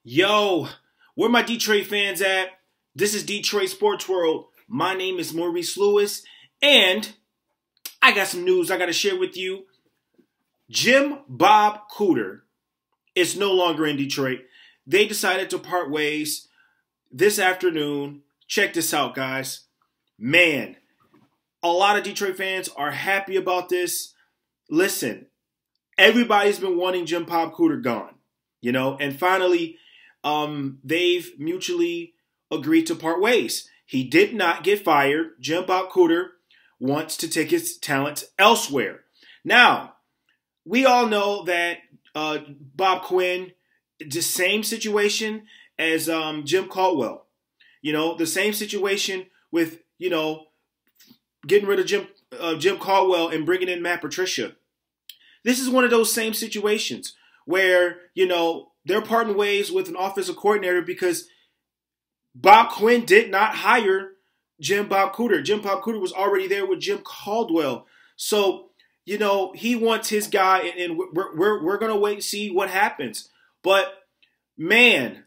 Yo, where my Detroit fans at? This is Detroit Sports World. My name is Maurice Lewis, and I got some news I got to share with you. Jim Bob Cooter is no longer in Detroit. They decided to part ways this afternoon. Check this out, guys. Man, a lot of Detroit fans are happy about this. Listen, everybody's been wanting Jim Bob Cooter gone, and finally, they've mutually agreed to part ways. He did not get fired. Jim Bob Cooter wants to take his talents elsewhere. Now, we all know that Bob Quinn, the same situation as Jim Caldwell. The same situation with, getting rid of Jim Caldwell and bringing in Matt Patricia. This is one of those same situations where, they're parting ways with an offensive coordinator because Bob Quinn did not hire Jim Bob Cooter. Jim Bob Cooter was already there with Jim Caldwell. So, he wants his guy, and we're going to wait and see what happens. But, man,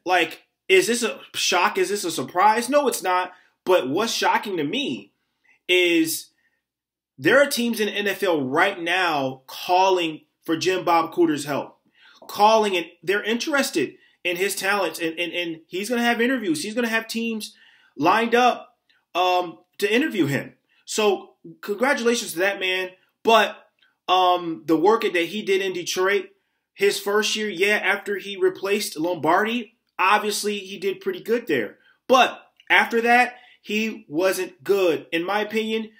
is this a shock? Is this a surprise? No, it's not. But what's shocking to me is there are teams in the NFL right now calling for Jim Bob Cooter's help. Calling, and they're interested in his talents, and he's going to have interviews. He's going to have teams lined up to interview him. So congratulations to that man. But the work that he did in Detroit, his first year, after he replaced Lombardi, obviously he did pretty good there. But after that, he wasn't good. In my opinion,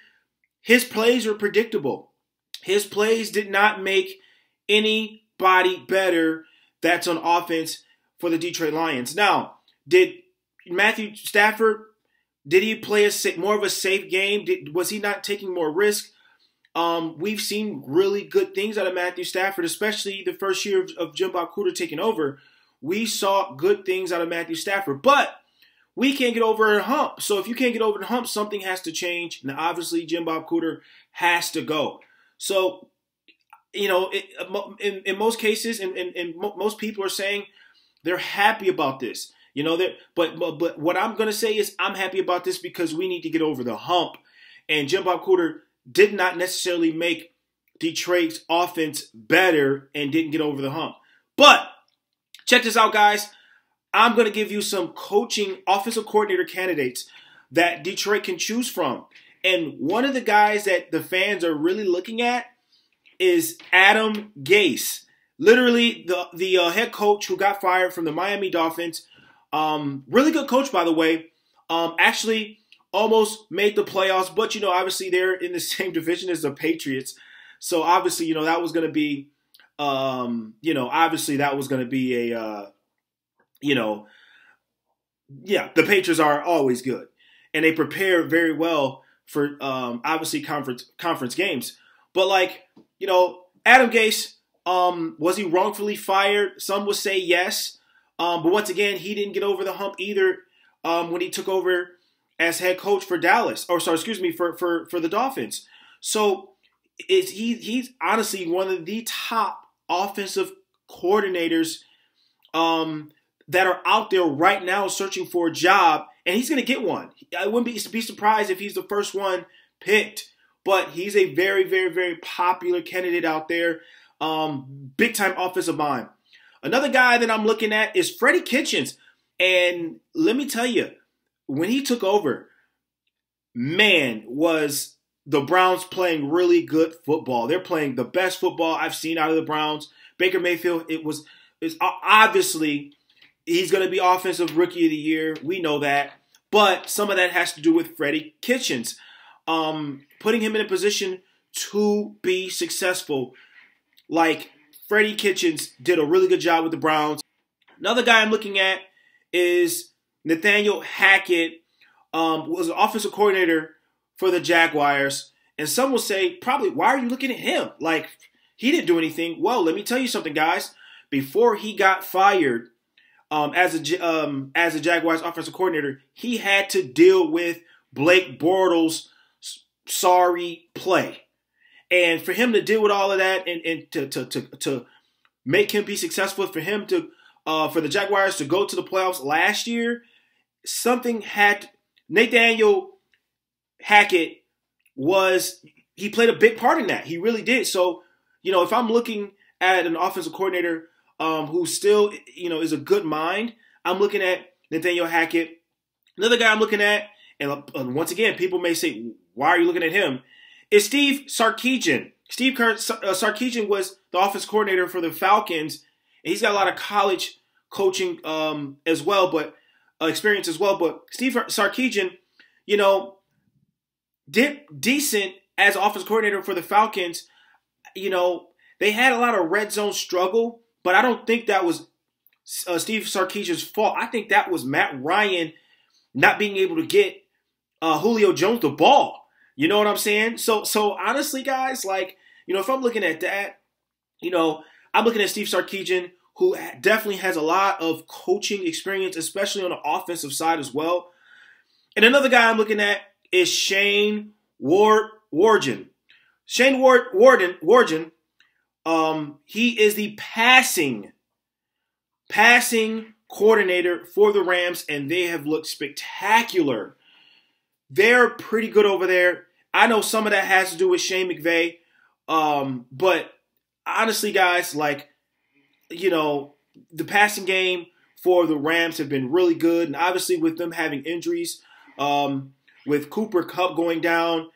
his plays were predictable. His plays did not make anybody better that's on offense for the Detroit Lions. Now, did Matthew Stafford, did he play more of a safe game? Was he not taking more risk? We've seen really good things out of Matthew Stafford, especially the first year of Jim Bob Cooter taking over. We saw good things out of Matthew Stafford, but we can't get over a hump. So if you can't get over the hump, something has to change. And obviously, Jim Bob Cooter has to go. So, in most cases, and most people are saying they're happy about this. But what I'm going to say is I'm happy about this because we need to get over the hump. And Jim Bob Cooter did not necessarily make Detroit's offense better and didn't get over the hump. But check this out, guys. I'm going to give you some coaching offensive coordinator candidates that Detroit can choose from. And one of the guys that the fans are really looking at is Adam Gase. Literally the head coach who got fired from the Miami Dolphins. Really good coach, by the way. Actually almost made the playoffs, but, obviously they're in the same division as the Patriots. So obviously, that was going to be, obviously that was going to be a, the Patriots are always good. And they prepare very well for, obviously, conference games. But, Adam Gase, was he wrongfully fired? Some would say yes. But once again, he didn't get over the hump either when he took over as head coach for Dallas. For the Dolphins. So he's honestly one of the top offensive coordinators that are out there right now searching for a job, and he's going to get one. I wouldn't be surprised if he's the first one picked, but he's a very, very, very popular candidate out there. Big-time offensive mind. Another guy that I'm looking at is Freddie Kitchens. And let me tell you, when he took over, man, was the Browns playing really good football. They're playing the best football I've seen out of the Browns. Baker Mayfield, it's obviously he's going to be Offensive Rookie of the Year. We know that. But some of that has to do with Freddie Kitchens. Putting him in a position to be successful. Freddie Kitchens did a really good job with the Browns. Another guy I'm looking at is Nathaniel Hackett. Was an offensive coordinator for the Jaguars. And some will say, probably, why are you looking at him? He didn't do anything. Well, let me tell you something, guys. Before he got fired as a Jaguars offensive coordinator, he had to deal with Blake Bortles' sorry play. And for him to deal with all of that and to make him be successful, for him to for the Jaguars to go to the playoffs last year, something had Nathaniel Hackett he played a big part in that. He really did. So, if I'm looking at an offensive coordinator who still, is a good mind, I'm looking at Nathaniel Hackett. Another guy I'm looking at, and once again, people may say, why are you looking at him? Is Steve Sarkisian. Steve Sarkisian was the offense coordinator for the Falcons, and he's got a lot of college coaching as well, but experience as well. But Steve Sarkisian, did decent as offense coordinator for the Falcons. They had a lot of red zone struggle, but I don't think that was Steve Sarkisian's fault. I think that was Matt Ryan not being able to get Julio Jones the ball. You know what I'm saying? So honestly, guys, if I'm looking at that, I'm looking at Steve Sarkisian, who definitely has a lot of coaching experience, especially on the offensive side as well. And another guy I'm looking at is Shane Warden. Shane Warden, he is the passing coordinator for the Rams, and they have looked spectacular. They're pretty good over there. I know some of that has to do with Shane McVay, but honestly, guys, the passing game for the Rams have been really good, and obviously with them having injuries, with Cooper Kupp going down,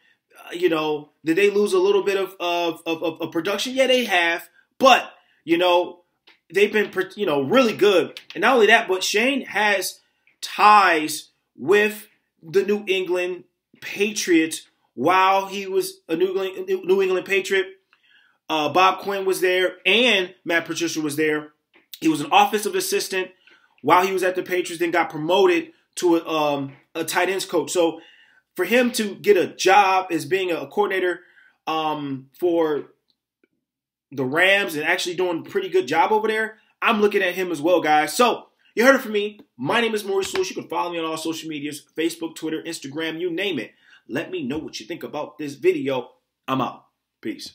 did they lose a little bit of production? Yeah, they have, but they've been really good, and not only that, but Shane has ties with the New England Patriots while he was a New England Patriot. Bob Quinn was there, and Matt Patricia was there. He was an offensive assistant while he was at the Patriots, then got promoted to a tight ends coach. So for him to get a job as being a coordinator for the Rams and actually doing a pretty good job over there, I'm looking at him as well, guys. So you heard it from me. My name is Maurice Lewis. You can follow me on all social medias, Facebook, Twitter, Instagram, you name it. Let me know what you think about this video. I'm out. Peace.